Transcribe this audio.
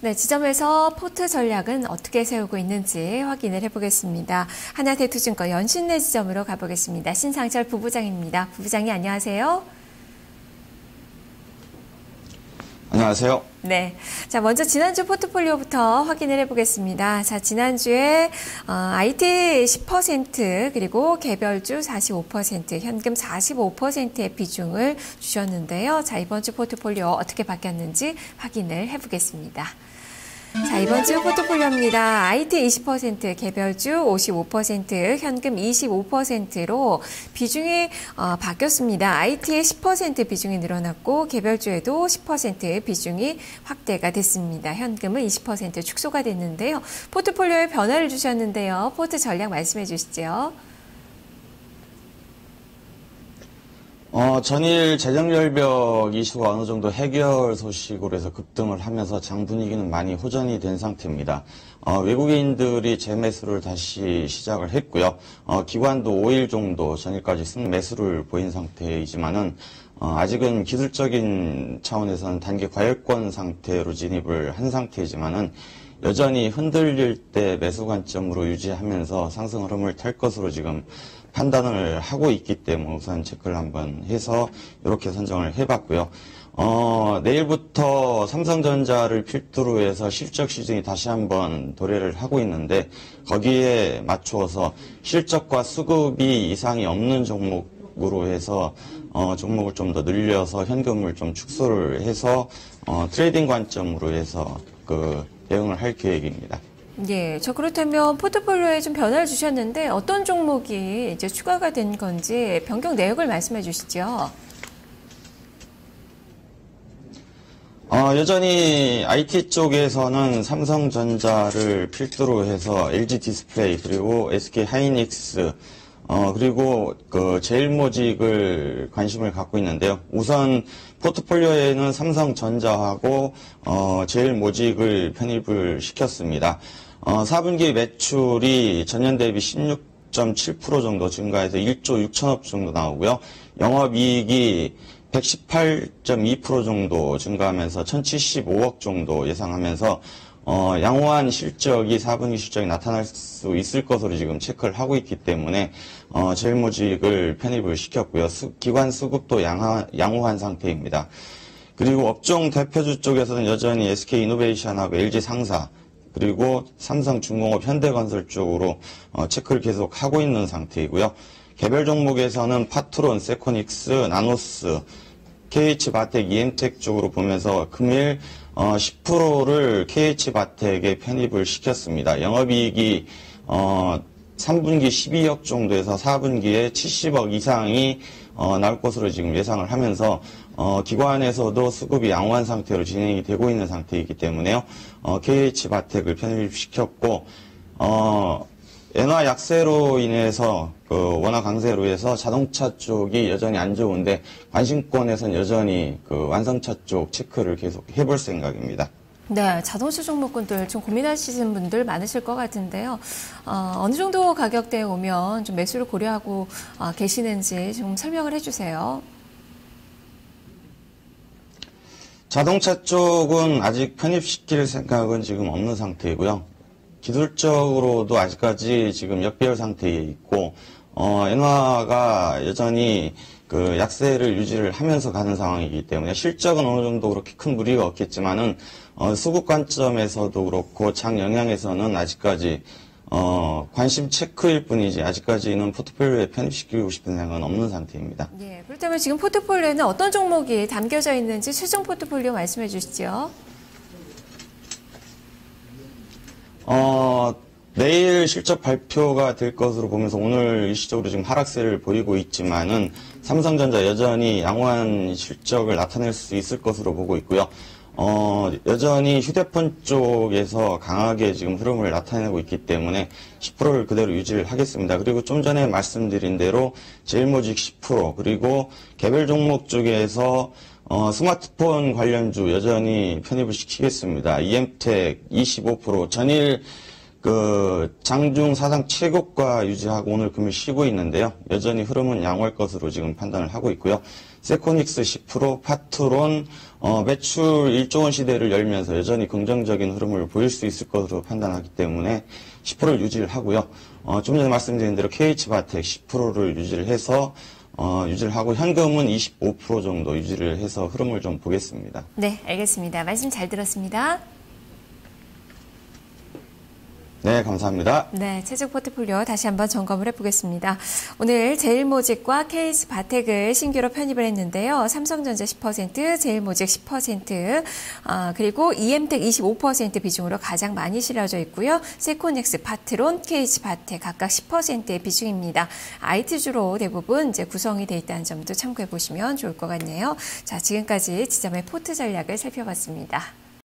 네, 지점에서 포트 전략은 어떻게 세우고 있는지 확인을 해보겠습니다. 하나대투증권 연신내 지점으로 가보겠습니다. 신상철 부부장입니다. 부부장님 안녕하세요. 안녕하세요. 네. 자, 먼저 지난주 포트폴리오부터 확인을 해보겠습니다. 자, 지난주에, IT 10%, 그리고 개별주 45%, 현금 45%의 비중을 주셨는데요. 자, 이번 주 포트폴리오 어떻게 바뀌었는지 확인을 해보겠습니다. 자, 이번 주 포트폴리오입니다. IT 20%, 개별주 55%, 현금 25%로 비중이 바뀌었습니다. IT의 10% 비중이 늘어났고 개별주에도 10% 비중이 확대가 됐습니다. 현금은 20% 축소가 됐는데요. 포트폴리오에 변화를 주셨는데요. 포트 전략 말씀해 주시죠. 전일 재정결벽 이슈가 어느 정도 해결 소식으로 해서 급등을 하면서 장 분위기는 많이 호전이 된 상태입니다. 외국인들이 재매수를 다시 시작을 했고요. 기관도 5일 정도 전일까지 순매수를 보인 상태이지만은 아직은 기술적인 차원에서는 단기 과열권 상태로 진입을 한 상태이지만은 여전히 흔들릴 때 매수 관점으로 유지하면서 상승 흐름을 탈 것으로 지금 판단을 하고 있기 때문에 우선 체크를 한번 해서 이렇게 선정을 해봤고요. 내일부터 삼성전자를 필두로 해서 실적 시즌이 다시 한번 도래를 하고 있는데 거기에 맞추어서 실적과 수급이 이상이 없는 종목으로 해서 종목을 좀 더 늘려서 현금을 좀 축소를 해서 트레이딩 관점으로 해서 대응을 할 계획입니다. 예, 저 그렇다면 포트폴리오에 좀 변화를 주셨는데 어떤 종목이 이제 추가가 된 건지 변경 내역을 말씀해 주시죠. 여전히 IT 쪽에서는 삼성전자를 필두로 해서 LG 디스플레이 그리고 SK 하이닉스 그리고 제일모직을 관심을 갖고 있는데요. 우선 포트폴리오에는 삼성전자하고 제일모직을 편입을 시켰습니다. 4분기 매출이 전년 대비 16.7% 정도 증가해서 1조 6천억 정도 나오고요. 영업이익이 118.2% 정도 증가하면서 1,075억 정도 예상하면서 양호한 실적이 4분기 실적이 나타날 수 있을 것으로 지금 체크를 하고 있기 때문에 제일모직을 편입을 시켰고요. 기관 수급도 양호한 상태입니다. 그리고 업종 대표주 쪽에서는 여전히 SK이노베이션하고 LG상사 그리고 삼성중공업 현대건설 쪽으로 체크를 계속 하고 있는 상태이고요. 개별 종목에서는 파트론, 세코닉스, 나노스, KH바텍, 이엠텍 쪽으로 보면서 금일 10%를 KH바텍에 편입을 시켰습니다. 영업이익이 3분기 12억 정도에서 4분기에 70억 이상이 나올 것으로 지금 예상을 하면서 기관에서도 수급이 양호한 상태로 진행이 되고 있는 상태이기 때문에요. KH바텍을 편입시켰고 엔화 약세로 인해서 원화 강세로 해서 자동차 쪽이 여전히 안 좋은데 관심권에서는 여전히 완성차 쪽 체크를 계속 해볼 생각입니다. 네, 자동차 종목군들 좀 고민하시는 분들 많으실 것 같은데요. 어느 정도 가격대에 오면 좀 매수를 고려하고 계시는지 좀 설명을 해주세요. 자동차 쪽은 아직 편입시킬 생각은 지금 없는 상태이고요. 기술적으로도 아직까지 지금 역배열 상태에 있고 엔화가 여전히 약세를 유지를 하면서 가는 상황이기 때문에 실적은 어느 정도 그렇게 큰 무리가 없겠지만은 수급 관점에서도 그렇고 장 영향에서는 아직까지 관심 체크일 뿐이지 아직까지는 포트폴리오에 편입시키고 싶은 생각은 없는 상태입니다. 예, 그렇다면 지금 포트폴리오에는 어떤 종목이 담겨져 있는지 최종 포트폴리오 말씀해 주시죠. 내일 실적 발표가 될 것으로 보면서 오늘 일시적으로 지금 하락세를 보이고 있지만은 삼성전자 여전히 양호한 실적을 나타낼 수 있을 것으로 보고 있고요. 여전히 휴대폰 쪽에서 강하게 지금 흐름을 나타내고 있기 때문에 10%를 그대로 유지를 하겠습니다. 그리고 좀 전에 말씀드린 대로 제일모직 10% 그리고 개별 종목 쪽에서 스마트폰 관련주 여전히 편입을 시키겠습니다. 이엠텍 25%, 전일 장중 사상 최고가 유지하고 오늘 금일 쉬고 있는데요. 여전히 흐름은 양호할 것으로 지금 판단을 하고 있고요. 세코닉스 10%, 파트론 매출 1조 원 시대를 열면서 여전히 긍정적인 흐름을 보일 수 있을 것으로 판단하기 때문에 10%를 유지를 하고요. 좀 전에 말씀드린 대로 KH바텍 10%를 유지를 해서 유지를 하고 현금은 25% 정도 유지를 해서 흐름을 좀 보겠습니다. 네, 알겠습니다. 말씀 잘 들었습니다. 네, 감사합니다. 네, 최종 포트폴리오 다시 한번 점검을 해보겠습니다. 오늘 제일모직과 KH바텍을 신규로 편입을 했는데요. 삼성전자 10%, 제일모직 10%, 그리고 EM텍 25% 비중으로 가장 많이 실어져 있고요. 세코넥스, 파트론, KH바텍 각각 10%의 비중입니다. IT주로 대부분 이제 구성이 되어 있다는 점도 참고해 보시면 좋을 것 같네요. 자, 지금까지 지점의 포트 전략을 살펴봤습니다.